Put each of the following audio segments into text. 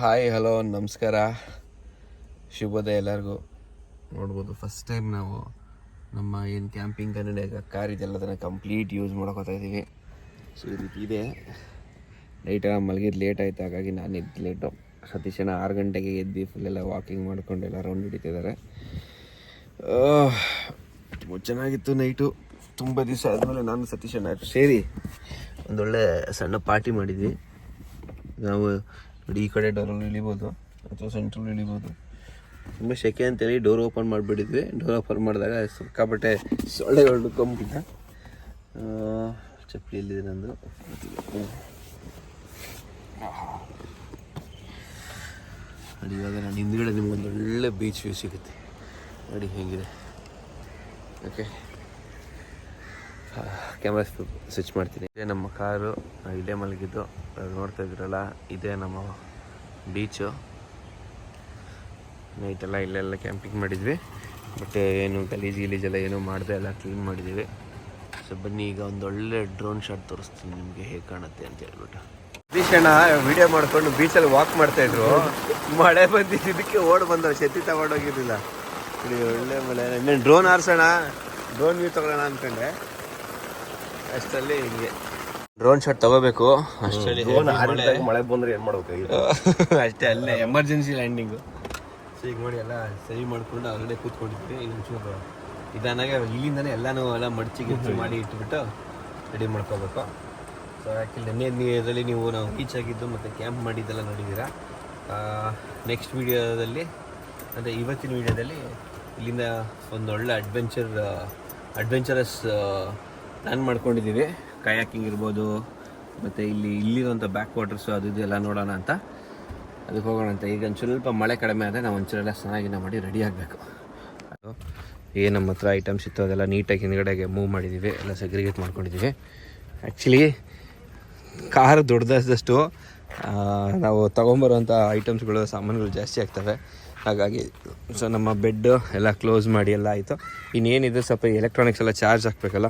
Hi hello ನಮಸ್ಕಾರ ಶುಭೋದಯ ಎಲ್ಲರಿಗೂ. ನೋಡ್ಬೋದು ಫಸ್ಟ್ ಟೈಮ್ ನಾವು ನಮ್ಮ ಏನು ಕ್ಯಾಂಪಿಂಗ್ ಕನ್ನಡ ಕಾರ್ ಇದೆಲ್ಲದನ್ನು ಕಂಪ್ಲೀಟ್ ಯೂಸ್ ಮಾಡ್ಕೋತಾ ಇದ್ದೀವಿ. ಸೊ ಈ ರೀತಿ ಇದೆ. ನೈಟೆಲ್ಲ ಮಲಗಿದ್ದು ಲೇಟ್ ಆಯಿತು, ಹಾಗಾಗಿ ನಾನು ಎದ್ದು ಲೇಟು. ಸತೀಶನ 6 ಗಂಟೆಗೆ ಎದ್ದು ಫುಲ್ಲೆಲ್ಲ ವಾಕಿಂಗ್ ಮಾಡ್ಕೊಂಡೆಲ್ಲ ರೌಂಡ್ ಹಿಡಿತಿದ್ದಾರೆ. ತುಂಬ ಚೆನ್ನಾಗಿತ್ತು ನೈಟು. ತುಂಬ ದಿವಸ ಆದಮೇಲೆ ನಾನು ಸತೀಶನ ಸೇರಿ ಒಂದೊಳ್ಳೆ ಸಣ್ಣ ಪಾರ್ಟಿ ಮಾಡಿದ್ವಿ. ನಾವು ನೋಡಿ ಈ ಕಡೆ ಡೋರಲ್ಲಿ ಇಳಿಬೋದು ಅಥವಾ ಸೆಂಟ್ರಲ್ಲಿ ಇಳಿಬೋದು. ತುಂಬ ಸೆಕೆ ಅಂತೇಳಿ ಡೋರ್ ಓಪನ್ ಮಾಡಿಬಿಟ್ಟಿದ್ವಿ. ಡೋರ್ ಓಪನ್ ಮಾಡಿದಾಗ ಸಿಕ್ಕಾಪಟ್ಟೆ ಸೊಳ್ಳೆಗಳು ಕಂಬಿಲ್ಲ. ಚಪ್ಪಲಿ ಎಲ್ಲಿದೆ ನಂದು. ನೋಡಿ ಇವಾಗ ನಾನು ಹಿಂದ್ಗಡೆ ನಿಮ್ಗೊಂದು ಒಳ್ಳೆ ಬೀಚ್ ವ್ಯೂ ಸಿಗುತ್ತೆ. ನೋಡಿ ಹೇಗಿದೆ. ಓಕೆ, ಕ್ಯಾಮ್ರಾ ಸ್ವಿಚ್ ಮಾಡ್ತೀನಿ. ಇದೇ ನಮ್ಮ ಕಾರು, ಇಲ್ಲೇ ಮಲಗಿದ್ದು ನೋಡ್ತಾ ಇದ್ರಲ್ಲ, ಇದೇ ನಮ್ಮ ಬೀಚು. ನೈಟೆಲ್ಲ ಇಲ್ಲೆಲ್ಲ ಕ್ಯಾಂಪಿಂಗ್ ಮಾಡಿದ್ವಿ. ಬಟ್ ಏನು ಗಲೀಜೆಲ್ಲ ಏನೂ ಮಾಡಿದೆ, ಎಲ್ಲ ಕ್ಲೀನ್ ಮಾಡಿದ್ದೀವಿ. ಸೊ ಬನ್ನಿ ಈಗ ಒಂದೊಳ್ಳೆ ಡ್ರೋನ್ ಶಾಟ್ ತೋರಿಸ್ತೀನಿ ನಿಮಗೆ ಹೇಗೆ ಕಾಣುತ್ತೆ ಅಂತ ಹೇಳ್ಬಿಟ್ಟು. ಸತೀಶಣ್ಣ ವಿಡಿಯೋ ಮಾಡ್ಕೊಂಡು ಬೀಚಲ್ಲಿ ವಾಕ್ ಮಾಡ್ತಾಯಿದ್ರು. ಮಳೆ ಬಂದಿದ್ದಕ್ಕೆ ಬಂದವು, ಛತ್ರಿ ತಗೊಂಡೋಗಿರಲಿಲ್ಲ. ಒಳ್ಳೆ ಮಳೆ. ಇನ್ನೇನು ಡ್ರೋನ್ ಹಾರಿಸೋಣ, ಡ್ರೋನ್ ವ್ಯೂ ತೊಗೊಳ್ಳೋಣ ಅಂದ್ಕೊಂಡೆ. ಅಷ್ಟರಲ್ಲಿ ಹಿಂಗೆ ಡ್ರೋನ್ ಶಾಟ್ ತಗೋಬೇಕು. ಅಷ್ಟರಲ್ಲಿ ಮಳೆ ಬಂದರೆ ಏನು ಮಾಡ್ಬೇಕು ಅಷ್ಟೇ, ಅಲ್ಲೇ ಎಮರ್ಜೆನ್ಸಿ ಲ್ಯಾಂಡಿಂಗು. ಸೊ ಈಗ ನೋಡಿ ಎಲ್ಲ ಸರಿ ಮಾಡಿಕೊಂಡು ಹೊರಗಡೆ ಕೂತ್ಕೊಂಡಿದ್ವಿ. ಇದೊಂಚೂರು ಇದಾನಾಗ ಇಲ್ಲಿಂದನೇ ಎಲ್ಲನೂ ಎಲ್ಲ ಮಡ್ಚಿ ಮಾಡಿ ಇಟ್ಬಿಟ್ಟು ರೆಡಿ ಮಾಡ್ಕೋಬೇಕು. ಸೊ ಆ್ಯಕ್ಚುಲಿ ನೆನ್ನೆ ಇದರಲ್ಲಿ ನಾವು ಬೀಚ್ ಆಗಿದ್ದು ಮತ್ತು ಕ್ಯಾಂಪ್ ಮಾಡಿದ್ದೆಲ್ಲ ನೋಡಿದ್ದೀರಾ. ನೆಕ್ಸ್ಟ್ ವೀಡಿಯೋದಲ್ಲಿ ಅಂದರೆ ಇವತ್ತಿನ ವೀಡಿಯೋದಲ್ಲಿ ಇಲ್ಲಿಂದ ಒಂದೊಳ್ಳೆ ಅಡ್ವೆಂಚರಸ್ ಪ್ಲ್ಯಾನ್ ಮಾಡ್ಕೊಂಡಿದ್ದೀವಿ. ಕಯಾಕಿಂಗ್ ಇರ್ಬೋದು, ಮತ್ತು ಇಲ್ಲಿರುವಂಥ ಬ್ಯಾಕ್ ವಾಟರ್ಸು ಅದು ಇದು ಎಲ್ಲ ನೋಡೋಣ ಅಂತ, ಅದಕ್ಕೆ ಹೋಗೋಣ ಅಂತ. ಈಗ ಒಂದು ಸ್ವಲ್ಪ ಮಳೆ ಕಡಿಮೆ ಆದರೆ ನಾವು ಒಂಚೂರೆಲ್ಲ ಚೆನ್ನಾಗಿನ ಮಾಡಿ ರೆಡಿ ಆಗಬೇಕು. ಅದು ಏನು ನಮ್ಮ ಹತ್ರ ಐಟಮ್ಸ್ ಇತ್ತು ಅದೆಲ್ಲ ನೀಟಾಗಿ ಹಿಂದ್ಗಡೆಗೆ ಮೂವ್ ಮಾಡಿದ್ದೀವಿ, ಎಲ್ಲ ಸೆಗ್ರಿಗೇಟ್ ಮಾಡ್ಕೊಂಡಿದ್ದೀವಿ. ಆ್ಯಕ್ಚುಲಿ ಕಾರು ದೊಡ್ಡದಷ್ಟು ನಾವು ತೊಗೊಂಬರೋಂಥ ಐಟಮ್ಸ್ಗಳು ಸಾಮಾನುಗಳು ಜಾಸ್ತಿ ಆಗ್ತವೆ. ಹಾಗಾಗಿ ಸೊ ನಮ್ಮ ಬೆಡ್ಡು ಎಲ್ಲ ಕ್ಲೋಸ್ ಮಾಡಿ ಎಲ್ಲ ಆಯಿತು. ಇನ್ನೇನಿದೆ ಸ್ವಲ್ಪ ಎಲೆಕ್ಟ್ರಾನಿಕ್ಸ್ ಎಲ್ಲ ಚಾರ್ಜ್ ಹಾಕಬೇಕಲ್ಲ,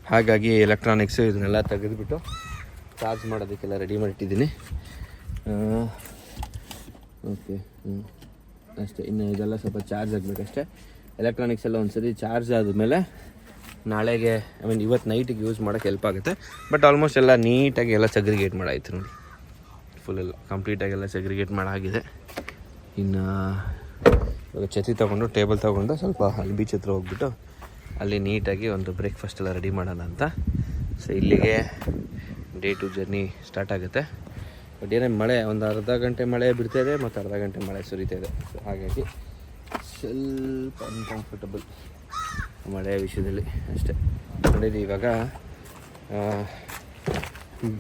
ಹಾಗಾಗಿ ಎಲೆಕ್ಟ್ರಾನಿಕ್ಸು ಇದನ್ನೆಲ್ಲ ತೆಗೆದುಬಿಟ್ಟು ಚಾರ್ಜ್ ಮಾಡೋದಕ್ಕೆಲ್ಲ ರೆಡಿ ಮಾಡಿಟ್ಟಿದ್ದೀನಿ. ಓಕೆ, ಅಷ್ಟೇ. ಇನ್ನು ಇದೆಲ್ಲ ಸ್ವಲ್ಪ ಚಾರ್ಜ್ ಆಗಬೇಕಷ್ಟೇ. ಎಲೆಕ್ಟ್ರಾನಿಕ್ಸ್ ಎಲ್ಲ ಒಂದು ಸರಿ ಚಾರ್ಜ್ ಆದಮೇಲೆ ನಾಳೆಗೆ ಇವತ್ತು ನೈಟಿಗೆ ಯೂಸ್ ಮಾಡೋಕ್ಕೆ ಹೆಲ್ಪ್ ಆಗುತ್ತೆ. ಬಟ್ ಆಲ್ಮೋಸ್ಟ್ ಎಲ್ಲ ನೀಟಾಗಿ ಎಲ್ಲ ಸೆಗ್ರಿಗೇಟ್ ಮಾಡಾಯಿತು ನೋಡಿ. ಫುಲ್ಲೆಲ್ಲ ಕಂಪ್ಲೀಟಾಗೆಲ್ಲ ಸೆಗ್ರಿಗೇಟ್ ಮಾಡಾಗಿದೆ. ಇನ್ನು ಇವಾಗ ಛತ್ರಿ ತೊಗೊಂಡು ಟೇಬಲ್ ತೊಗೊಂಡು ಸ್ವಲ್ಪ ಅಲ್ಲಿ ಬೀಚ್ ಹತ್ರ ಹೋಗ್ಬಿಟ್ಟು ಅಲ್ಲಿ ನೀಟಾಗಿ ಒಂದು ಬ್ರೇಕ್ಫಾಸ್ಟ್ ಎಲ್ಲ ರೆಡಿ ಮಾಡೋಣ ಅಂತ. ಸೊ ಇಲ್ಲಿಗೆ ಡೇ 2 ಜರ್ನಿ ಸ್ಟಾರ್ಟ್ ಆಗುತ್ತೆ. ಬಟ್ ಏನೇನು ಮಳೆ ಒಂದು ಅರ್ಧ ಗಂಟೆ ಮಳೆ ಬಿಡ್ತಾಯಿದೆ ಮತ್ತು ಅರ್ಧ ಗಂಟೆ ಮಳೆ ಸುರಿತಾ ಇದೆ. ಸೊ ಹಾಗಾಗಿ ಸ್ವಲ್ಪ ಅನ್ಕಂಫರ್ಟಬಲ್ ಮಳೆಯ ವಿಷಯದಲ್ಲಿ ಅಷ್ಟೇ. ನೋಡಿರಿ ಇವಾಗ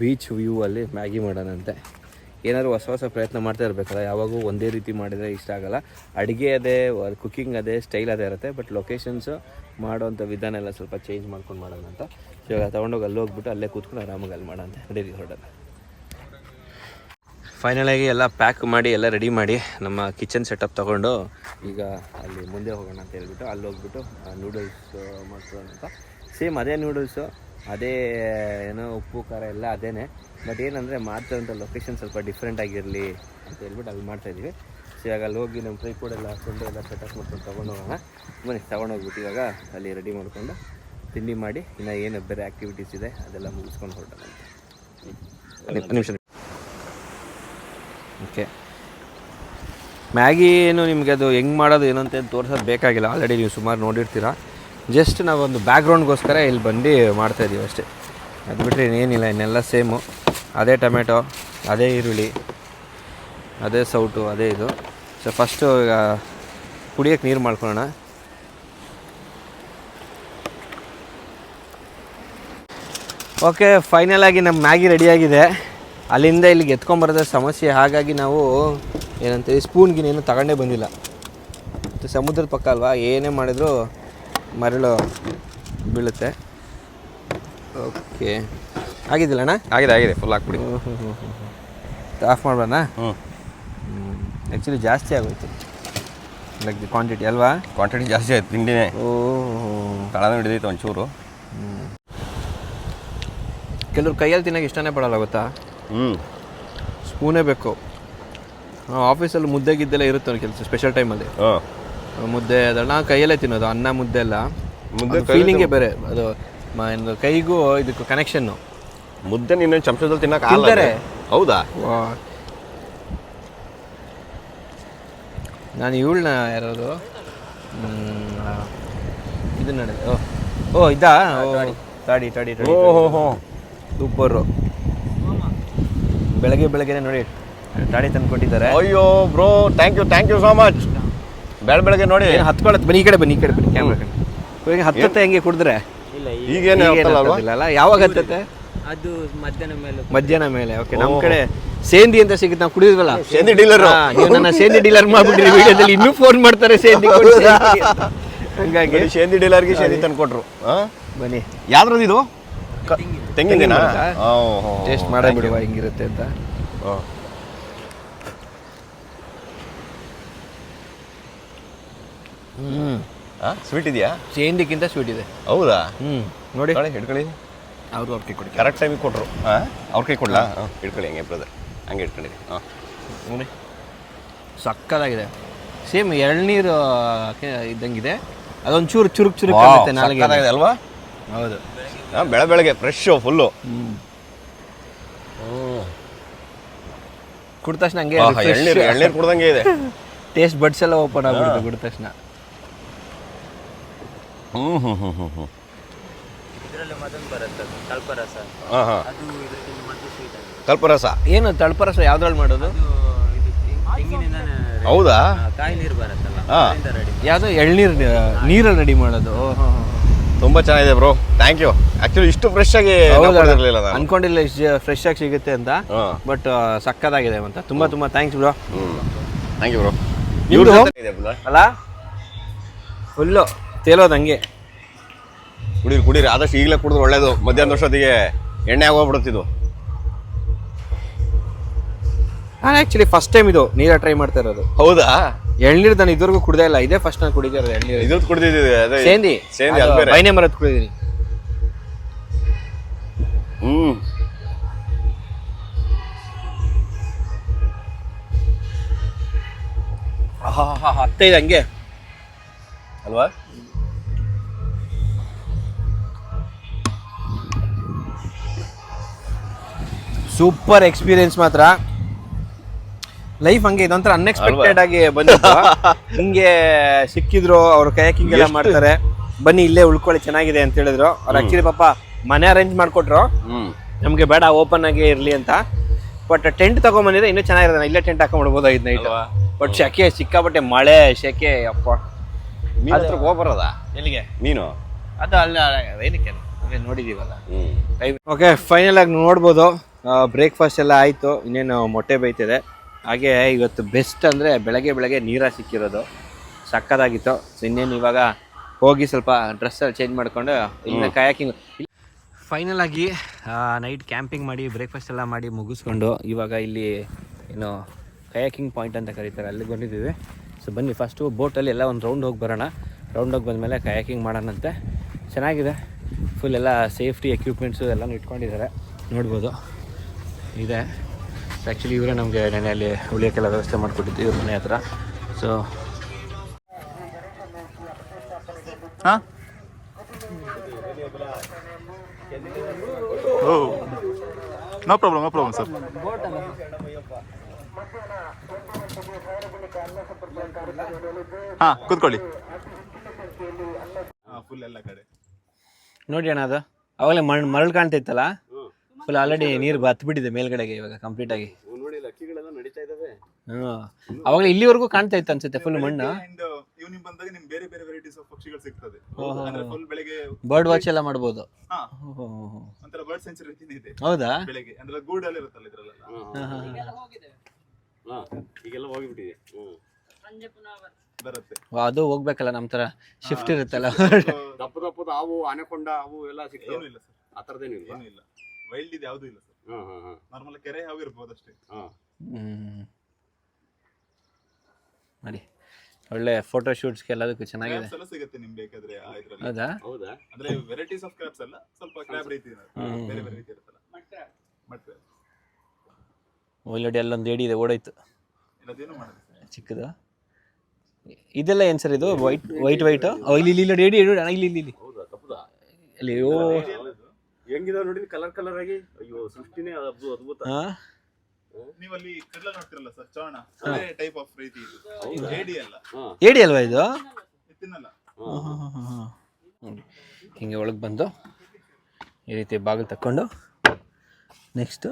ಬೀಚ್ ವ್ಯೂ ಅಲ್ಲಿ ಮ್ಯಾಗಿ ಮಾಡೋಣಂತೆ. ಏನಾದರೂ ಹೊಸ ಪ್ರಯತ್ನ ಮಾಡ್ತಾ ಇರಬೇಕಲ್ಲ, ಯಾವಾಗೂ ಒಂದೇ ರೀತಿ ಮಾಡಿದರೆ ಇಷ್ಟ ಆಗೋಲ್ಲ. ಅಡುಗೆ ಅದೇ, ಕುಕ್ಕಿಂಗ್ ಅದೇ, ಸ್ಟೈಲ್ ಅದೇ ಇರುತ್ತೆ. ಬಟ್ ಲೊಕೇಶನ್ಸು ಮಾಡೋವಂಥ ವಿಧಾನ ಎಲ್ಲ ಸ್ವಲ್ಪ ಚೇಂಜ್ ಮಾಡ್ಕೊಂಡು ಮಾಡೋಣ ಅಂತ. ಸೊ ಇವಾಗ ತೊಗೊಂಡೋಗಿ ಅಲ್ಲಿ ಹೋಗ್ಬಿಟ್ಟು ಅಲ್ಲೇ ಕೂತ್ಕೊಂಡು ಆರಾಮಾಗಿ ಅಲ್ಲಿ ಮಾಡೋಂತೆ. ರೆಡಿ ಹೊರಡೋಣ. ಫೈನಲಾಗಿ ಎಲ್ಲ ಪ್ಯಾಕ್ ಮಾಡಿ ಎಲ್ಲ ರೆಡಿ ಮಾಡಿ ನಮ್ಮ ಕಿಚನ್ ಸೆಟಪ್ ತೊಗೊಂಡು ಈಗ ಅಲ್ಲಿ ಮುಂದೆ ಹೋಗೋಣ ಅಂತ ಹೇಳ್ಬಿಟ್ಟು ಅಲ್ಲಿ ಹೋಗ್ಬಿಟ್ಟು ನೂಡಲ್ಸ್ ಮಾಡ್ಕೊಳ್ಳೋಣ ಅಂತ. ಸೇಮ್ ಅದೇ ನೂಡಲ್ಸು, ಅದೇ ಏನೋ ಉಪ್ಪು ಖಾರ ಎಲ್ಲ ಅದೇ. ಬಟ್ ಏನಂದರೆ ಮಾಡ್ತಾರಂಥ ಲೊಕೇಶನ್ ಸ್ವಲ್ಪ ಡಿಫ್ರೆಂಟ್ ಆಗಿರಲಿ ಅಂತ ಹೇಳ್ಬಿಟ್ಟು ಅಲ್ಲಿ ಮಾಡ್ತಾಯಿದ್ದೀವಿ. ಸೊ ಇವಾಗ ಅಲ್ಲಿ ಹೋಗಿ ನಮ್ಮ ಟ್ರೈಪೋಡ್ ಎಲ್ಲ ಹಾಕ್ಕೊಂಡು ಎಲ್ಲ ಸೆಟಪ್ ಮಾಡ್ಕೊಂಡು ತೊಗೊಂಡೋಗೋಣ. ಬನ್ನಿ, ತೊಗೊಂಡೋಗ್ಬಿಟ್ಟು ಇವಾಗ ಅಲ್ಲಿ ರೆಡಿ ಮಾಡಿಕೊಂಡು ತಿಂಡಿ ಮಾಡಿ ಇನ್ನು ಏನು ಬೇರೆ ಆ್ಯಕ್ಟಿವಿಟೀಸ್ ಇದೆ ಅದೆಲ್ಲ ಮುಗಿಸ್ಕೊಂಡು ಹೊರಟೋಣ ಅಂತ. ನಿಮಿಷ. ಓಕೆ, ಮ್ಯಾಗಿ ಏನು ನಿಮಗೆ ಅದು ಹೆಂಗೆ ಮಾಡೋದು ಏನು ಅಂತ ತೋರಿಸೋದು ಬೇಕಾಗಿಲ್ಲ. ಆಲ್ರೆಡಿ ನೀವು ಸುಮಾರು ನೋಡಿರ್ತೀರ. ಜಸ್ಟ್ ನಾವೊಂದು ಬ್ಯಾಕ್ಗ್ರೌಂಡ್ಗೋಸ್ಕರ ಇಲ್ಲಿ ಬಂದು ಮಾಡ್ತಾಯಿದ್ದೀವಿ ಅಷ್ಟೇ. ಅದು ಬಿಟ್ಟರೆ ಇನ್ನೇನಿಲ್ಲ. ಇನ್ನೆಲ್ಲ ಸೇಮು. ಅದೇ ಟೊಮೆಟೊ, ಅದೇ ಈರುಳ್ಳಿ, ಅದೇ ಸೌಟು, ಅದೇ ಇದು. ಸೊ ಫಸ್ಟು ಈಗ ಕುಡಿಯೋಕ್ಕೆ ನೀರು ಮಾಡ್ಕೊಳ್ಳೋಣ. ಓಕೆ, ಫೈನಲಾಗಿ ನಮ್ಮ ಮ್ಯಾಗಿ ರೆಡಿಯಾಗಿದೆ. ಅಲ್ಲಿಂದ ಇಲ್ಲಿಗೆ ಎತ್ಕೊಂಬರೋದೇ ಸಮಸ್ಯೆ. ಹಾಗಾಗಿ ನಾವು ಏನಂತೀವಿ ಸ್ಪೂನ್ಗಿನೇನು ತಗೊಂಡೇ ಬಂದಿಲ್ಲ. ಮತ್ತು ಸಮುದ್ರದ ಪಕ್ಕ ಅಲ್ವಾ, ಏನೇ ಮಾಡಿದರೂ ಮರಳು ಬೀಳುತ್ತೆ. ಓಕೆ, ಆಗಿದ್ದಿಲ್ಲ ಅಣ್ಣ? ಆಗಿದೆ ಫುಲ್ ಹಾಕ್ಬಿಡಿ. ಆಫ್ ಮಾಡೋಣ. ಆ್ಯಕ್ಚುಲಿ ಜಾಸ್ತಿ ಆಗೋಯ್ತು ಲೈಕ್ ದಿ ಕ್ವಾಂಟಿಟಿ ಅಲ್ವಾ? ಕ್ವಾಂಟಿಟಿ ಜಾಸ್ತಿ ಆಯ್ತು ತಿಂಡಿನೇ. ತಳನೂ ಹಿಡಿದೈತೆ ಒಂಚೂರು. ಕೆಲವ್ರು ಕೈಯಲ್ಲಿ ತಿನ್ನೋಕೆ ಇಷ್ಟನೇ ಪಡಲ್ಲ ಗೊತ್ತಾ? ಸ್ಪೂನೇ ಬೇಕು. ಆಫೀಸಲ್ಲಿ ಮುದ್ದೆ ಗಿದ್ದೆಲ್ಲ ಇರುತ್ತೆ ಅವ್ರ ಕೆಲಸ ಸ್ಪೆಷಲ್ ಟೈಮಲ್ಲಿ. ಹಾಂ ಮುದ್ದೆ ಅದನ್ನ ಕೈಯಲ್ಲೇ ತಿನ್ನೋದು, ಅನ್ನ ಮುದ್ದೆ ಎಲ್ಲ. ಮುದ್ದೆ ಫೀಲಿಂಗೇ ಬೇರೆ ಅದು. ಕೈಗೂ ಇದಕ್ಕೂ ಕನೆಕ್ಷನ್ನು. ಮುದ್ದೆ ನಿನ್ನ ಚಮಚದಲ್ಲಿ ತಿನ್ನಕ್ಕೆ ತಿಂತಾರೆ. ಹೌದಾ? ನಾನು ಇವಳನ್ನ ಯಾರದು ಇದು ನಡೆ ಓ ಇದಾ ತಾಡಿ ತಾಡಿ ತಾಡಿ ಓಹೋ ಸೂಪರು. ಬೆಳಗ್ಗೆನೆ ನೋಡಿ ತಾಡಿ ತಂದ್ಕೊಟ್ಟಿದ್ದಾರೆ. ಅಯ್ಯೋ bro, thank you so much. ಬೆಳಗ್ಗೆ ನೋಡಿ ಹತ್ಕೊಳತ್. ಬನ್ನಿ ಈ ಕಡೆ ಬನ್ನಿ ಕ್ಯಾಮ್ರಾ ಕಡೆ. ಇವಾಗ ಹತ್ತತ್ತೆ ಹೆಂಗೆ ಕುಡಿದ್ರೆ ಈಗೇನು ಅಲ್ಲ. ಯಾವಾಗ ಹತ್ತತ್ತೆ? ಅದು ಮಧ್ಯಾಹ್ನ ಮೇಲೆ. ಓಕೆ, ನಮ್ಮ ಕಡೆ ಸೇಂದಿ ಅಂತ ಸಿಗುತ್ತೆ, ನಾವು ಕುಡಿದ್ವಲ್ಲ. ಸೇಂದಿ ಡೀಲರ್. ನೀವು ನನ್ನ ಸೇಂದಿ ಡೀಲರ್ ಮಾಡ್ಬಿಟ್ಟಿರಿ ವಿಡಿಯೋದಲ್ಲಿ. ಇನ್ನೂ ಫೋನ್ ಮಾಡ್ತಾರೆ ಸೇಂದಿ ಹಂಗಾಗಿ ಸೇಂದಿ ಡೀಲರ್ಗೆ ಸೇಂದಿ ತಂದು ಕೊಟ್ರು. ಬನ್ನಿ. ಯಾವ್ದ್ರದ್ದು ಇದು? ತೆಂಗಿನ ಟೇಸ್ಟ್ ಮಾಡೇ ಬಿಡುವ ಹಿಂಗಿರುತ್ತೆ ಅಂತ. ಸ್ವೀಟ್ ಇದೆಯಾ? ಸೇಂದಿಕ್ಕಿಂತ ಸ್ವೀಟ್ ಇದೆ. ಹೌದಾ? ನೋಡಿ ಹಿಡ್ಕೊಳ್ಳಿ. ಅವರು ಅವ್ರ ಕೈ ಕೊಡಿ. ಕರೆಕ್ಟ್ ಟೈಮಿಗೆ ಕೊಟ್ಟರು. ಅವ್ರ ಕೈ ಕೊಡ್ಲಾ? ಹಿಡ್ಕೊಳ್ಳಿ ಹಂಗೆ ಬ್ರದರ್, ಹಂಗೆ ಹಿಡ್ಕೊಂಡಿರಿ. ನೋಡಿ ಸಕ್ಕದಾಗಿದೆ. ಸೇಮ್ ಎಳ್ನೀರು ಇದ್ದಂಗಿದೆ. ಅದೊಂದು ಚುರುಕ್ ಆಗುತ್ತೆ ನಾಲ್ಗೆ ಅಲ್ವಾ? ಹೌದು. ಬೆಳಗ್ಗೆ ಫ್ರೆಶ್ ಫುಲ್ಲು. ಕುಡಿದ ತಕ್ಷಣ ಹಂಗೆ ಎಳ್ನೀರು ಕುಡ್ದಂಗೆ ಇದೆ. ಟೇಸ್ಟ್ ಬಡ್ಸ್ ಎಲ್ಲ ಓಪನ್ ಆಗ್ಬಿಡುತ್ತೆ ಕುಡಿದ ತಕ್ಷಣ. ಇದರಲ್ಲಿ ಮತ್ತೊಂದು ಬರುತ್ತೆ ತಳ್ಪರಸ. ಅದು ಇದಕ್ಕಿಂತ ಮತ್ತೆ ಸ್ವೀಟ್ ಆಗಿದೆ. ಕಲ್ಪರಸ ಏನು? ತಳ್ಪರಸ ಯಾವ್ದ್ರಲ್ಲಿ ಮಾಡೋದು? ಇದು ತೆಂಗಿನಿಂದ ಹೌದಾ? ಕಾಯಿ ನೀರು ಬರುತ್ತಲ್ಲ, ಅದರಿಂದ ರೆಡಿ. ಯಾವುದು? ಎಳ್ನೀರು ನೀರಲ್ಲಿ ರೆಡಿ ಮಾಡೋದು. ತುಂಬಾ ಚೆನ್ನಾಗಿದೆ ಬ್ರೋ, ಥ್ಯಾಂಕ್ ಯು. ಆಕ್ಚುಲಿ ಇಷ್ಟು ಫ್ರೆಶ್ ಆಗಿ ಇರಲಿಲ್ಲ, ಅನ್ಕೊಂಡಿಲ್ಲ ಇಷ್ಟು ಫ್ರೆಶ್ ಆಗಿ ಸಿಗುತ್ತೆ ಅಂತ. ಬಟ್ ಸಕ್ಕದಾಗಿದೆ ಅಂತ. ತುಂಬಾ thanks bro. Thank you bro. ಅಲ್ಲ ಫುಲ್ಲು ತೇಲೋದು ಹಂಗೆ. ಕುಡೀರಿ ಆದಷ್ಟು ಈಗಲೇ ಕುಡಿದ್ರೆ ಒಳ್ಳೇದು. ಮಧ್ಯಾಹ್ನ ವರ್ಷದಿಗೆ ಎಣ್ಣೆ ಆಗೋಗ್ಬಿಡುತ್ತಿದ್ದು. ನಾನು ಆ್ಯಕ್ಚುಲಿ ಫಸ್ಟ್ ಟೈಮ್ ಇದು ನೀರ ಟ್ರೈ ಮಾಡ್ತಾ ಇರೋದು. ಹೌದಾ? ಎಳ್ನೀರು ನಾನು ಇದುವರೆಗೂ ಕುಡ್ದೇ ಇಲ್ಲ. ಇದೇ ಫಸ್ಟ್ ನಾನು ಕುಡಿತಾ ಇರೋದು ಎಳ್ನೀರು. ಇದು ಕುಡಿದಿದ್ದೀವಿ. ಅದೇ ಸೇಂದಿ ಬೈನೆ ಮರದ್ ಕುಡಿದೀನಿ. ಹತ್ತೈದು ಹಂಗೆ ಅಲ್ವಾ? ಸೂಪರ್ ಎಕ್ಸ್ಪೀರಿಯನ್ಸ್ ಮಾತ್ರ. ಲೈಫ್ ಹಂಗೆ ಇದೊಂಥರ ಅನ್ಎಕ್ಸ್ಪೆಕ್ಟೆಡ್ ಆಗಿ ಬಂದಿತ್ತು. ಹಿಂಗೆ ಸಿಕ್ಕಿದ್ರು, ಅವ್ರು ಕಯಾಕಿಂಗ್ ಎಲ್ಲ ಮಾಡ್ತಾರೆ, ಬನ್ನಿ ಇಲ್ಲೇ ಉಳ್ಕೊಳ್ಳಿ ಚೆನ್ನಾಗಿದೆ ಅಂತ ಹೇಳಿದ್ರು. ಅವ್ರು ಆಕ್ಚುಲಿ ಪಾಪ ಮನೆ ಅರೇಂಜ್ ಮಾಡಿಕೊಟ್ರು, ನಮಗೆ ಬೇಡ ಓಪನ್ ಆಗಿ ಇರಲಿ ಅಂತ. ಬಟ್ ಟೆಂಟ್ ತಗೊಂಬಂದಿದ್ರೆ ಇನ್ನೂ ಚೆನ್ನಾಗಿರೋದು. ಇಲ್ಲೇ ಟೆಂಟ್ ಹಾಕೊಂಡ್ಬಿಡ್ಬೋದು ಐದು ನೈಟ್. ಬಟ್ ಶೆಕೆ ಸಿಕ್ಕಾಪಟ್ಟೆ, ಮಳೆ ಶೆಕೆ ಅಪ್ಪ. ಮೀನು ಹತ್ರ ಹೋಗ್ಬರೋದಾ? ಎಲ್ಲಿಗೆ ಮೀನು ಅದು ಅಲ್ಲ ಏನಕ್ಕೆ ನೋಡಿದೀವಲ್ಲ. ಓಕೆ, ಫೈನಲ್ ಆಗಿ ನೋಡ್ಬೋದು. ಬ್ರೇಕ್ಫಾಸ್ಟ್ ಎಲ್ಲ ಆಯಿತು. ಇನ್ನೇನು ಮೊಟ್ಟೆ ಬೇಯ್ತಿದೆ. ಹಾಗೆ ಇವತ್ತು ಬೆಸ್ಟ್ ಅಂದರೆ ಬೆಳಗ್ಗೆ ನೀರ ಸಿಕ್ಕಿರೋದು ಸಕ್ಕದಾಗಿತ್ತು. ಸೊ ಇನ್ನೇನು ಇವಾಗ ಹೋಗಿ ಸ್ವಲ್ಪ ಡ್ರೆಸ್ಸಲ್ಲಿ ಚೇಂಜ್ ಮಾಡಿಕೊಂಡು ಇನ್ನು ಕಯಾಕಿಂಗ್. ಫೈನಲ್ ಆಗಿ ನೈಟ್ ಕ್ಯಾಂಪಿಂಗ್ ಮಾಡಿ ಬ್ರೇಕ್ಫಾಸ್ಟ್ ಎಲ್ಲ ಮಾಡಿ ಮುಗಿಸ್ಕೊಂಡು ಇವಾಗ ಇಲ್ಲಿ ಏನು ಕಯಾಕಿಂಗ್ ಪಾಯಿಂಟ್ ಅಂತ ಕರೀತಾರೆ, ಅಲ್ಲಿಗೆ ಬಂದಿದ್ದೀವಿ. ಸೊ ಬನ್ನಿ ಫಸ್ಟು ಬೋಟಲ್ಲಿ ಎಲ್ಲ ಒಂದು ರೌಂಡ್ ಹೋಗಿ ಬರೋಣ. ರೌಂಡ್ ಹೋಗಿ ಬಂದಮೇಲೆ ಕಯಾಕಿಂಗ್ ಮಾಡೋಣಂತೆ. ಚೆನ್ನಾಗಿದೆ, ಫುಲ್ ಎಲ್ಲ ಸೇಫ್ಟಿ ಎಕ್ವಿಪ್ಮೆಂಟ್ಸು ಎಲ್ಲನೂ ಇಟ್ಕೊಂಡಿದ್ದಾರೆ, ನೋಡ್ಬೋದು ಇದೆ. ಆ್ಯಕ್ಚುಲಿ ಇವರೇ ನಮಗೆ ನೆನೆಯಲ್ಲಿ ಉಳಿಯೋಕ್ಕೆಲ್ಲ ವ್ಯವಸ್ಥೆ ಮಾಡಿಕೊಟ್ಟಿದ್ದು ಇವ್ರ ಮನೆ ಹತ್ರ. ಸೊ ಹಾಂ, ನೋ ಪ್ರಾಬ್ಲಮ್ ಸರ್. ಹಾಂ, ಕೂತ್ಕೊಳ್ಳಿ. ಫುಲ್ ಎಲ್ಲ ಕಡೆ ನೋಡಿ ಅಣ್ಣ, ಅದು ಅವಾಗಲೇ ಮರಳು ಕಾಣ್ತೈತಲ್ಲ, ಫುಲ್ ಆಲ್ರೆಡಿ ನೀರು ಬತ್ಬಿಟ್ಟಿದೆ ಮೇಲ್ಗಡೆಗೆ ಇವಾಗ ಕಂಪ್ಲೀಟಾಗಿ. ಅವಾಗಲೇ ಇಲ್ಲಿವರೆಗೂ ಕಾಣ್ತಾ ಇತ್ತು ಅನ್ಸುತ್ತೆ ಫುಲ್ ಮಣ್ಣು. ಈವ್ನಿಂಗ್ ಬಂದಾಗ ನಿಮ್ಗೆ ಬೇರೆ ಬೇರೆ ವೆರೈಟೀಸ್ ಆಫ್ ಪಕ್ಷಿಗಳು ಸಿಗ್ತದೆ. ಫುಲ್ ಬೆಳಿಗ್ಗೆ ಬರ್ಡ್ ವಾಚ್ ಎಲ್ಲ ಮಾಡ್ಬೋದು. ಒಂಥರ ಬರ್ಡ್ ಸೆಂಚುರಿ ರೀತಿನೇ ಇದೆ. ಹೌದಾ? ಬೆಳಿಗ್ಗೆ ಅಂದ್ರೆ ಗೂಡಲ್ಲಿ ಇರುತ್ತಲ್ಲ ಇದ್ರಲ್ಲೆಲ್ಲ. ಈಗೆಲ್ಲ ಹೋಗಿಬಿಟ್ಟಿದೆ, ಬರುತ್ತೆ. ಅದು ಹೋಗ್ಬೇಕಲ್ಲ, ನಮ್ಮ ತರ ಶಿಫ್ಟ್ ಇರುತ್ತಲ್ಲ. ದಪ್ಪದ ಹಾವು, ಆನೆಕೊಂಡ ಹಾವು ಎಲ್ಲ ಸಿಗ್ತವೆ. ಏನೂ ಇಲ್ಲ ಸರ್, ಆ ಥರದ್ದೇನು ಇಲ್ಲ. ಏನೂ ಇಲ್ಲ. ವೈಲ್ಡ್ ಇದು ಯಾವುದೂ ಇಲ್ಲ ಸರ್. ನಾರ್ಮಲ್ ಕೆರೆ ಹಾವು ಇರ್ಬೋದು ಅಷ್ಟೇ. ನೋಡಿ, ಒಳ್ಳೆ ಫೋಟೋ ಶೂಟ್ಸ್ಗೆ ಎಲ್ಲದಕ್ಕೂ ಚೆನ್ನಾಗಿದೆ. ಕ್ರಾಬ್ಸ್ ಎಲ್ಲ ಸಿಗುತ್ತೆ ನಿಮ್ಗೆ ಬೇಕಾದ್ರೆ ಆ ಇದ್ರಲ್ಲಿ. ಹೌದಾ? ಹೌದಾ? ಅಂದ್ರೆ ವೆರೈಟೀಸ್ ಆಫ್ ಕ್ರಾಬ್ಸ್ ಅಲ್ಲ, ಸ್ವಲ್ಪ ಕ್ರಾಬ್ ರೀತಿ ಬೇರೆ ಬೇರೆ ರೀತಿ ಇರುತ್ತಲ್ಲ. ಮಟ್ರೆ ಒಳ್ಳೆಡಿ ಅಲ್ಲೊಂದು ಏಡಿ ಇದೆ, ಓಡೋಯ್ತು. ಅದೇನು ಮಾಡೋದು ಚಿಕ್ಕದು ಇದೆಲ್ಲ ಏನು ಸರ್ ಇದು ವೈಟ್ ಇಲ್ಲಿ ಇಲ್ಲಿ ಇಲ್ಲಿ ಇಲ್ಲಿ ಅಲ್ಲಿ ಓ ಹೆಂಗಿದಾವ ನೋಡಿ ಕಲರ್ ಆಗಿ. ಅಯ್ಯೋ ಸೃಷ್ಟಿನೇ ಅದ್ಭುತ. ನೀವು ಅಲ್ಲಿ ಕಡಲ ನೋಡ್ತಿರಲ್ಲ ಸರ್, ಚೋಣ ಅದೇ ಟೈಪ್ ಆಫ್ ರೀತಿ ಇದು. ಏಡಿ ಅಲ್ಲ, ಏಡಿ ಅಲ್ವಾ ಇದು? ತಿನ್ನಲ್ಲ. ಹಿಂಗೆ ಒಳಗೆ ಬಂದು ಈ ರೀತಿ ಬಾಗಿಲು ತಕ್ಕೊಂಡು ನೆಕ್ಸ್ಟು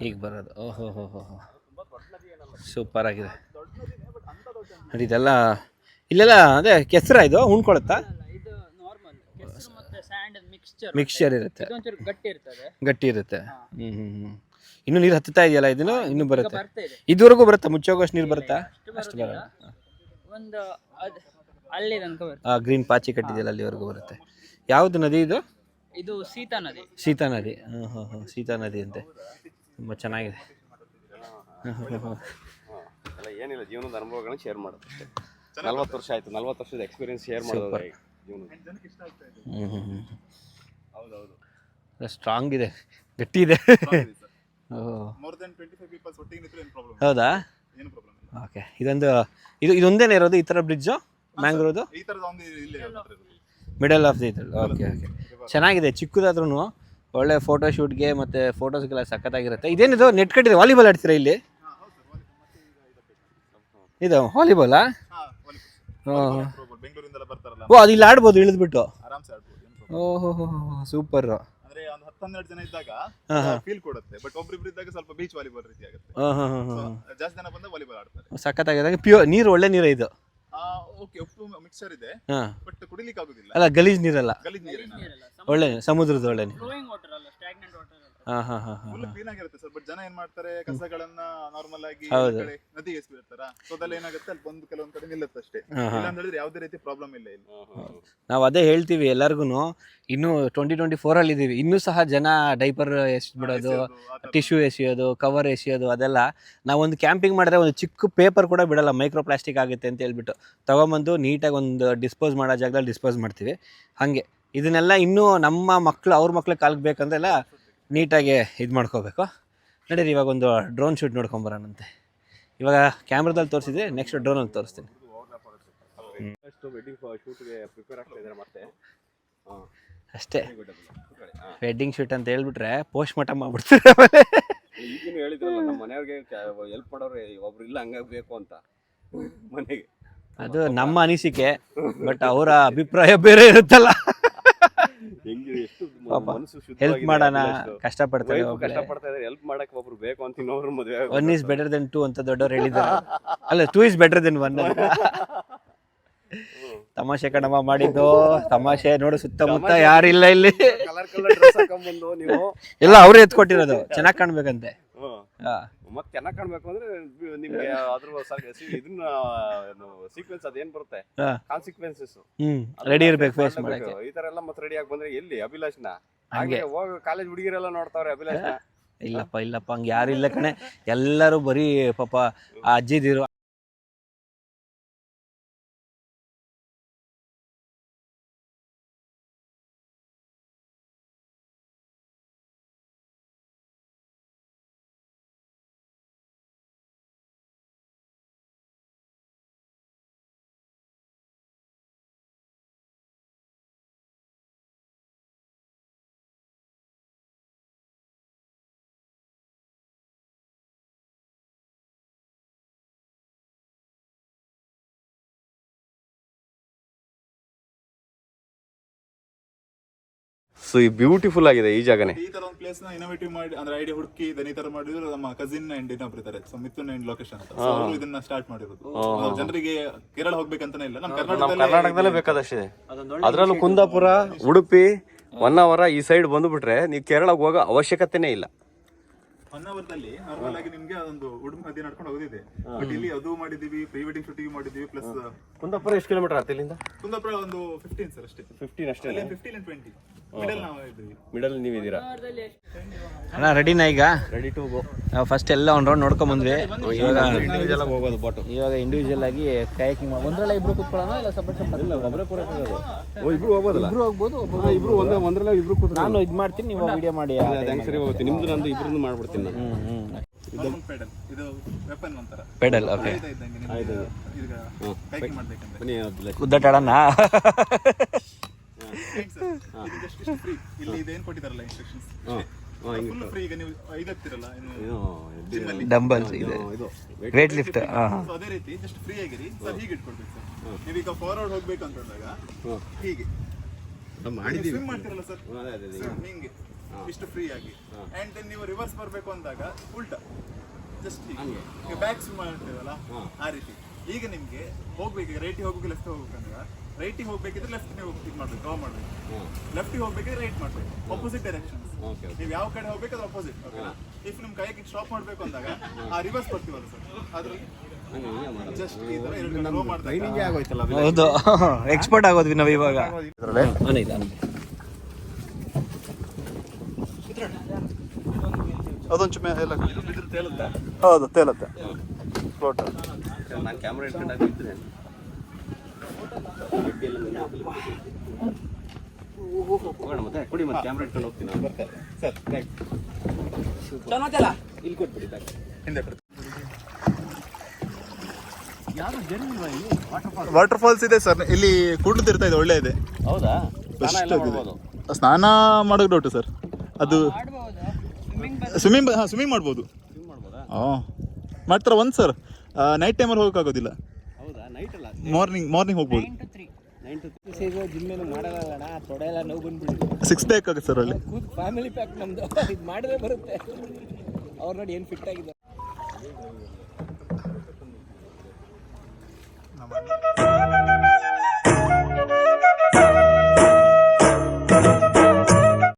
ಹೀಗೆ ಬರೋದು. ಓಹೋ ಹೋ ಹೋ ಹೋ ಸೂಪರ್ ಆಗಿದೆ ನೋಡಿ. ಇದೆಲ್ಲ ಇಲ್ಲೆಲ್ಲ ಅದೇ ಕೆಸರ ಇದು ಉಣ್ಕೊಳುತ್ತಾ? ಇದು ನಾರ್ಮಲ್ ಕೆಸರು ಮತ್ತೆ ಸ್ಯಾಂಡ್ ಮಿಕ್ಸ್ಚರ್ ಇರುತ್ತೆ, ಒಂಚೂರು ಗಟ್ಟಿ ಇರುತ್ತೆ. ಇನ್ನು ನೀರು ಹತ್ತುತ್ತಾ ಇದೆಯಲ್ಲ, ಇದನ್ನು ಇನ್ನೂ ಬರುತ್ತೆ. ಬರ್ತಾ ಇದೆ. ಇದುವರೆಗೂ ಬರುತ್ತಾ? ಮುಚ್ಚೋಗೋಷ್ಟು ನೀರು ಬರುತ್ತಾ? ಅಷ್ಟು ಬರಲ್ಲ. ಒಂದು ಅಲ್ಲಿ ತನಕ ಬರುತ್ತೆ. ಗ್ರೀನ್ ಪಾಚಿ ಕಟ್ಟಿದೆಯಲ್ಲ ಅಲ್ಲಿವರೆಗೂ ಬರುತ್ತೆ. ಯಾವುದು ನದಿ ಇದು? ಇದು ಸೀತಾ ನದಿ. ಸೀತಾ ನದಿ. ಸೀತಾ ನದಿ ಅಂತೆ. ತುಂಬ ಚೆನ್ನಾಗಿದೆ. ಎಲ್ಲ ಏನಿಲ್ಲ, ಜೀವನದ ಅನುಭವಗಳನ್ನ ಶೇರ್ ಮಾಡೋದು ಅಷ್ಟೇ. 40 ವರ್ಷ ಆಯ್ತು, 40 ವರ್ಷದ ಎಕ್ಸ್ಪೀರಿಯನ್ಸ್ ಶೇರ್ ಮಾಡೋದು ಜೀವನ. ಸ್ಟ್ರಾಂಗ್ ಇದೆ, ಗಟ್ಟಿ ಇದೆ. ಮೋರ್ ದೆನ್ 25 ಪೀಪಲ್ಸ್ ಒಟ್ಟಿಗೆ ನಿಂತ್ರೆ ಏನು ಪ್ರಾಬ್ಲಮ್? ಹೌದಾ? ಏನು ಪ್ರಾಬ್ಲಮ್ ಇಲ್ಲ. ಓಕೆ. ಇದೊಂದೇನೇ ಇರೋದು ಈ ಥರ ಬ್ರಿಡ್ಜು ಮ್ಯಾಂಗ್ರೋದು? ಈ ತರದ ಒಂದು ಇಲ್ಲೇ ಮಿಡಲ್ ಆಫ್ ದಿ ಇದ್ರಲ್ಲಿ. ಓಕೆ ಓಕೆ, ಚೆನ್ನಾಗಿದೆ. ಚಿಕ್ಕದಾದ್ರೂ ಒಳ್ಳೆ ಫೋಟೋ ಶೂಟ್ಗೆ ಮತ್ತು ಫೋಟೋಸ್ಗೆಲ್ಲ ಸಖತ್ತಾಗಿರುತ್ತೆ. ಇದೇನಿದು ನೆಟ್ ಕಟ್ಟಿದೆ? ವಾಲಿಬಾಲ್ ಆಡ್ತೀರಾ ಇಲ್ಲಿ? ಇದು ವಾಲಿಬಾಲಾ? ಬೆಂಗಳೂರಿಂದೆಲ್ಲ ಬರ್ತಾರಲ್ಲ, ಓ ಅದು ಇಲ್ಲಿ ಆಡ್ಬೋದು ಇಳಿದ್ಬಿಟ್ಟು? ಆರಾಮ್ಸೆ ಆಡ್ಬೋದು. ಓಹೋ ಸೂಪರ್. ಅಂದ್ರೆ ಒಂದು 10-12 ಜನ ಇದ್ದಾಗ ಫೀಲ್ ಕೊಡುತ್ತೆ. ಬಟ್ ಒಬ್ರಿಬ್ರು ಇದ್ದಾಗ ಸ್ವಲ್ಪ ಬೀಚ್ ವಾಲಿಬಾಲ್ ರೀತಿ ಆಗುತ್ತೆ. ಜಾಸ್ತಿ ಜನ ಬಂದಾಗ ವಾಲಿಬಾಲ್ ಆಡ್ತಾರೆ. ಸಖತ್ತಾಗಿದೆ. ಪ್ಯೂರ್ ನೀರು, ಒಳ್ಳೆ ನೀರು ಇದು. ಓಕೆ, ಉಪ್ಪು ಮಿಕ್ಸರ್ ಇದೆ, ಬಟ್ ಕುಡಿಲಿಕ್ಕೆ ಆಗುದಿಲ್ಲ. ಅಲ್ಲ ಗಲೀಜ್ ನೀರಲ್ಲ, ಗಲೀಜ್ ನೀರಿನ ಒಳ್ಳೆ ಸಮುದ್ರದ ಒಳ್ಳೆ ನೀರು. ಫ್ಲೋಯಿಂಗ್ ವಾಟರ್ ಅಲ್ಲ, ಸ್ಟಾಗ್ನೆಂಟ್ ವಾಟರ್ ಅಲ್ಲ. ಫುಲ್ ಕ್ಲೀನ್ ಆಗಿರುತ್ತೆ ಸರ್. ಬಟ್ ಜನ ಏನ್ ಮಾಡ್ತಾರೆ, ಕಸಗಳನ್ನ ನಾರ್ಮಲ್ ಆಗಿ ನದಿಗೆ ಎಸ್ಬಿಡ್ತಾರ. ಸೊ ಅದ್ರಲ್ಲಿ ಏನಾಗುತ್ತೆ, ಅಲ್ಲಿ ಬಂದು ಕೆಲವೊಂದ್ ಕಡೆ ನಿಲ್ಲುತ್ತೆ ಅಷ್ಟೇ. ಇಲ್ಲ ಅಂತ ಹೇಳಿದ್ರೆ ಯಾವುದೇ ರೀತಿ ಪ್ರಾಬ್ಲಮ್ ಇಲ್ಲ ಇಲ್ಲಿ. ನಾವು ಅದೇ ಹೇಳ್ತೀವಿ ಎಲ್ಲರಿಗೂ. ಇನ್ನು 2024 ಅಲ್ಲಿ ಇದೀವಿ, ಇನ್ನೂ ಸಹ ಜನ ಡೈಪರ್ ಎಸ್ಬಿಡೋದು, ಟಿಶ್ಯೂ ಎಸೆಯೋದು, ಕವರ್ ಎಸೆಯೋದು, ಅದೆಲ್ಲ ನಾವೊಂದು ಕ್ಯಾಂಪಿಂಗ್ ಮಾಡಿದ್ರೆ ಒಂದು ಚಿಕ್ಕ ಪೇಪರ್ ಕೂಡ ಬಿಡಲ್ಲ, ಮೈಕ್ರೋ ಪ್ಲಾಸ್ಟಿಕ್ ಆಗುತ್ತೆ ಅಂತ ಹೇಳ್ಬಿಟ್ಟು ತೊಗೊಂಬಂದು ನೀಟಾಗಿ ಒಂದು ಡಿಸ್ಪೋಸ್ ಮಾಡೋ ಜಾಗದಲ್ಲಿ ಡಿಸ್ಪೋಸ್ ಮಾಡ್ತೀವಿ. ಹಾಗೆ ಇದನ್ನೆಲ್ಲ ಇನ್ನೂ ನಮ್ಮ ಮಕ್ಕಳು ಅವ್ರ ಮಕ್ಳಿಗೆ ಕಾಲ್ಬೇಕಂದ್ರೆಲ್ಲ ನೀಟಾಗಿ ಇದು ಮಾಡ್ಕೋಬೇಕು. ನಡೀರಿ ಇವಾಗ ಒಂದು ಡ್ರೋನ್ ಶೂಟ್ ನೋಡ್ಕೊಂಬರೋಣಂತೆ. ಇವಾಗ ಕ್ಯಾಮ್ರಾದಲ್ಲಿ ತೋರಿಸಿದ್ರೆ ನೆಕ್ಸ್ಟ್ ಡ್ರೋನಲ್ಲಿ ತೋರಿಸ್ತೀನಿ. ವೆಡ್ಡಿಂಗ್ ಶೂಟ್ಗೆ ಪ್ರಿಪೇರ್ ಆಗ್ತಾ ಇದ್ದಾರೆ ಮತ್ತೆ. ಅಷ್ಟೇ, ವೆಡ್ಡಿಂಗ್ ಶೂಟ್ ಅಂತ ಹೇಳ್ಬಿಟ್ರೆ ಪೋಸ್ಟ್ ಮಾರ್ಟಮ್ ಮಾಡ್ಬಿಡ್ತಾರೆ. ಈಗಿನ ಹೇಳಿದ್ರಲ್ಲ, ನಮ್ಮ ಮನೆಯವ್ರಿಗೆ ಹೆಲ್ಪ್ ಮಾಡೋರು ಒಬ್ರು ಇಲ್ಲ, ಹಂಗಾಗಬೇಕು ಅಂತ ಮನೆಗೆ. ಅದು ನಮ್ಮ ಅನಿಸಿಕೆ, ಬಟ್ ಅವರ ಅಭಿಪ್ರಾಯ ಬೇರೆ ಇರುತ್ತಲ್ಲ. ಹೆಲ್ಪ್ ಮಾಡೋಣ, ಕಷ್ಟಪಡ್ತಾ ಇದ್ದಾರೆ, ಹೆಲ್ಪ್ ಮಾಡಕ್ಕೆ ಒಬ್ರು ಬೇಕು ಅಂತ ಇನ್ನೊಬ್ರು ಮದುವೆ. 1 is better than 2 ಅಂತ ದೊಡ್ಡವ್ರು ಹೇಳಿದ್ದಾರೆ. ಅಲ್ಲ, 2 is better than 1 ಅಂತ. ತಮಾಷೆ ಕಣಮ್ಮ ಮಾಡಿದ್ದು, ತಮಾಷೆ. ನೋಡು ಸುತ್ತಮುತ್ತ ಯಾರಿಲ್ಲ ಇಲ್ಲಿ, ಎಲ್ಲ ಅವರೇ ಎತ್ಕೊಟ್ಟಿರೋದು ಚೆನ್ನಾಗಿ ಕಾಣ್ಬೇಕಂತೆ. ಮತ್ತೆ ಚೆನ್ನಾಗಿ ಕಾಣ್ಬೇಕು ಅಂದ್ರೆ ನಿಮ್ಗೆ ಅದ್ರ ಇದನ್ನ ಸೀಕ್ವೆನ್ಸ್ ಅದೇನ್ ಬರುತ್ತೆ, ಕಾನ್ಸಿಕ್ವೆನ್ಸಸ್ ರೆಡಿ ಇರ್ಬೇಕು ಫೇಸ್ ಮಾಡಕ್ಕೆ. ಈ ತರ ಎಲ್ಲ ಮತ್ತೆ ರೆಡಿ ಆಗಿ ಬಂದ್ರೆ ಎಲ್ಲಿ ಅಭಿಲಾಷ್ನ ಹಾಗೆ ಹೋಗಿ ಕಾಲೇಜ್ ಹುಡುಗಿರೆಲ್ಲ ನೋಡ್ತಾವ್ರೆ ಅಭಿಲಾಷ್ನ. ಇಲ್ಲಪ್ಪ ಹಂಗೆ ಯಾರು ಇಲ್ಲ ಕಣೆ, ಎಲ್ಲರೂ ಬರೀ ಪಾಪ ಆ ಅಜ್ಜಿದಿರು. ಸೊ ಈ ಬ್ಯೂಟಿಫುಲ್ ಆಗಿದೆ ಈ ಜಾಗನೇ. ಈ ತರ ಒಂದು ಪ್ಲೇಸ್ ನ ಇನೋವೇಟಿವ್ ಮಾಡಿ, ಅಂದ್ರೆ ಐಡಿಯಾ ಹುಡುಕಿ ಈ ತರ ಮಾಡಿದ್ರು ನಮ್ಮ ಕಸಿನ್ ಅಂಡ್ ಇನ್ನೊಬ್ರು ಇದ್ದಾರೆ, ಸೊ ಮಿಥುನ್ ಅಂಡ್ ಲೊಕೇಶನ್ ಅಂತ. ಅವರು ಇದನ್ನ ಸ್ಟಾರ್ಟ್ ಮಾಡಿರೋದು. ಜನರಿಗೆ ಕೇರಳ ಹೋಗ್ಬೇಕಂತಾನೆ ಇಲ್ಲ, ನಮ್ಮ ಕರ್ನಾಟಕದಲ್ಲೇ ಬೇಕಾದಷ್ಟಿದೆ. ಅದ್ರಲ್ಲೂ ಕುಂದಾಪುರ, ಉಡುಪಿ, ಹೊನ್ನಾವರ ಈ ಸೈಡ್ ಬಂದುಬಿಟ್ರೆ ನೀವು ಕೇರಳಕ್ಕೆ ಹೋಗೋ ಅವಶ್ಯಕತೆನೇ ಇಲ್ಲ. ಹೊನ್ನಾವರದಲ್ಲಿ ನಾರ್ಮಲ್ ಆಗಿ ನಿಮ್ಗೆ ಅದೊಂದು ಉಡುಪಿ ನದಿ ನಡ್ಕೊಂಡು ಹೋಗೋದಿದೆ. ಬಟ್ ಇಲ್ಲಿ ಅದು ಮಾಡಿದೀವಿ, ಪ್ರೀ ವೆಡ್ಡಿಂಗ್ ಶೂಟಿಂಗ್ ಮಾಡಿದೀವಿ. ಪ್ಲಸ್ ಕುಂದಾಪುರ ಎಷ್ಟು ಕಿಲೋಮೀಟರ್ ಆಗುತ್ತೆ ಇಲ್ಲಿಂದ? ಕುಂದಾಪುರ ಒಂದು 15 ಸರ್ ಅಷ್ಟೇ. 15 ಅಷ್ಟೇ? 15 and 20 ಮಿಡಲ್ ನಾವು ಇದ್ದೀವಿ. ಮಿಡಲ್ ನೀವಿದ್ದೀರಾ? ಅಣ್ಣ ರೆಡಿನಾ ಈಗ? Ready to go. ನಾವು ಫಸ್ಟ್ ಎಲ್ಲ ಒಂದು ರೌಂಡ್ ನೋಡ್ಕೊಂಡ್ ಬಂದ್ವಿ. ಇವಾಗ ಇಂಡಿವಿಜುವಲ್ ಆಗಿ ಹೋಗೋದು ಬೋಟ್. ಇವಾಗ ಇಂಡಿವಿಜುವಲ್ ಆಗಿ ಕಯಾಕಿಂಗ್ ಒಂದ್ರಲ್ಲ ಇಬ್ರು ಕೂತ್ಕೊಳ್ಳೋಣ, ಇಲ್ಲ ಸಪರೇಟ್? ಇಲ್ಲ, ಒಬ್ಬರೇ ಕೂರಕ್ಕಾಗೋದು. ಇಬ್ರು ಹೋಗ್ಬೋದಲ್ಲ? ಇಬ್ರು ಹೋಗ್ಬೋದು. ಇಬ್ರು ಒಂದ್ರಲ್ಲ ಇಬ್ರು ಕೂತ್ಕೊಳ್ಳಿ. ನಾನು ಇದು ಮಾಡ್ತೀನಿ, ನೀವು ವಿಡಿಯೋ ಮಾಡಿ. ಸರಿ ಹೋಗ್ತೀನಿ. ನಿಮ್ದು ನಂದು ಇಬ್ರದ್ದು ಮಾಡ್ಬಿಡ್ತೀನಿ ನಾನು. ನಾರ್ಮಲ್ ಪೆಡಲ್, ಇದು ವೆಪನ್ ಒಂಥರ ಪೆಡಲ್. ಓಕೆ, ಆಯುಧ ಇದ್ದಂಗೆ ನಿಮ್ಗೆ ಈಗ ಕೈಗೆ ಮಾಡ್ಬೇಕಂದ್ರೆ ಬನ್ನಿ ಅದ್ರಲ್ಲಿ. ಉದ್ದಟಾಡನ. Just free. ಇಲ್ಲಿ ಇದೇನ್ ಕೊಟ್ಟಿದಾರಲ್ಲ ಇನ್ಸ್ಟ್ರಕ್ಷನ್ಸ್ ಫುಲ್ ಫ್ರೀ. ಈಗ ನೀವು ಇದಕ್ತಿರಲ್ಲ ಜಿಮ್ ಅಲ್ಲಿ ಡಂಬಲ್ಸ್ ಇದೆ, ಇದು ವೇಟ್ ಲಿಫ್ಟ್. ಸೊ ಅದೇ ರೀತಿ ಜಸ್ಟ್ ಫ್ರೀ ಆಗಿರಿ ಸರ್. ಹೀಗೆ ಇಟ್ಕೊಳ್ಬೇಕು ಸರ್. ನೀವೀಗ ಫಾರ್ವರ್ಡ್ ಹೋಗ್ಬೇಕು ಅಂತಂದಾಗ ಹೀಗೆ ಮಾಡಿದೀವಿ. ಸ್ವಿಮ್ ಮಾಡ್ತಿರಲ್ಲ ಸರ್, ಹಿಂಗೆ ಇಷ್ಟು ಫ್ರೀ ಆಗಿ. ಅಂಡ್ ದೆನ್ ನೀವು ರಿವರ್ಸ್ ಬರಬೇಕು ಅಂದಾಗ ಉಲ್ಟಾ ಜಸ್ಟ್ ಹೀಗೆ ಬ್ಯಾಕ್ ಸ್ವಿಮ್ ಮಾಡ್ತೀವಲ್ಲ ಆ ರೀತಿ. ಈಗ ನಿಮ್ಗೆ ಹೋಗ್ಬೇಕು, ರೈಟಿಗೆ ಹೋಗ್ಬೇಕು, ಲೆಫ್ಟ್ ಹೋಗ್ಬೇಕಂದ್ರೆ ರೈಟಿಗೆ ಹೋಗ್ಬೇಕಿದ್ರೆ ಲೆಫ್ಟ್ ನೀವು ಇದು ಮಾಡ್ಬೇಕು, ಡ್ರಾ ಮಾಡ್ಬೇಕು. ಲೆಫ್ಟಿಗೆ ಹೋಗ್ಬೇಕಿದ್ರೆ ರೈಟ್ ಮಾಡ್ಬೇಕು, ಅಪೋಸಿಟ್ ಡೈರೆಕ್ಷನ್ಸ್. ನೀವು ಯಾವ ಕಡೆ ಹೋಗ್ಬೇಕು ಅದು ಅಪೋಸಿಟ್. ಓಕೆನಾ? ಇಫ್ ನಿಮ್ ಕೈಗೆ ಸ್ಟಾಪ್ ಮಾಡ್ಬೇಕು ಅಂದಾಗ ಆ ರಿವರ್ಸ್ ಬರ್ತೀವಲ್ಲ ಸರ್, ಅದ್ರಲ್ಲಿ ಜಸ್ಟ್ ಈ ತರ ಎರಡು ರೋ ಟ್ರೈನಿಂಗ್ ಆಗೋಯ್ತಲ್ಲ. ಹೌದು, ಎಕ್ಸ್ಪರ್ಟ್ ಆಗೋದ್ವಿ ನಾವು ಇವಾಗ. ಅದೊಂದು ಚುಮ್ಮೆ ಎಲ್ಲ ಬಿದ್ರೆ ತೇಲುತ್ತೆ. ಹೌದು, ತೇಲುತ್ತೆ. ಫ್ಲೋಟ್. ನಾನು ಕ್ಯಾಮ್ರಾ ಇಟ್ಕೊಂಡು ಆಗಿದ್ದೆ. ಹೋಗೋಣ ಮತ್ತೆ, ಕೊಡಿ ಮತ್ತೆ ಕ್ಯಾಮ್ರಾ ಇಟ್ಕೊಂಡು ಹೋಗ್ತೀನಿ ಸರ್. ಇಲ್ಲಿ ಕೊಟ್ಬಿಡಿ ಬ್ಯಾಗ್. ಹಿಂದೆ ಕೊಡಿ. ವಾಟರ್ ಫಾಲ್ಸ್ ಇದೆ ಸರ್ ಇಲ್ಲಿ, ಕುಡ್ತಿರ್ತಾ ಇದೆ, ಒಳ್ಳೆ ಇದೆ. ಹೌದಾ? ಬೆಸ್ಟ್ ಆಗಿದೆ. ಸ್ನಾನ ಮಾಡೋದು ಡೌಟು ಸರ್. ಅದು ಸ್ವಿಮ್ಮಿಂಗ್ ಮಾಡ್ಬೋದು. ಹಾಂ ಮಾಡ್ತಾರ ಒಂದು ಸರ್. ನೈಟ್ ಟೈಮಲ್ಲಿ ಹೋಗೋಕ್ಕಾಗೋದಿಲ್ಲ. ಹೌದಾ? ನೈಟ್ ಅಲ್ಲ, ಮಾರ್ನಿಂಗ್ ಹೋಗ್ಬೋದು. 9 to 3 ಜಿಮ್ ಏನು ಮಾಡಲ್ಲ, ತೊಡೆ ಎಲ್ಲ ನೋವು ಬಂದ್ಬಿಡಿ. 6 ಪ್ಯಾಕ್ ಆಗುತ್ತೆ ಸರ್ ಅಲ್ಲಿ. ಫ್ಯಾಮಿಲಿ ಪ್ಯಾಕ್ ನಮ್ದು, ಇದು ಮಾಡಿದ್ರೆ ಬರುತ್ತೆ. ಅವ್ರು ನೋಡಿ ಏನು ಫಿಟ್ ಆಗಿದೆ.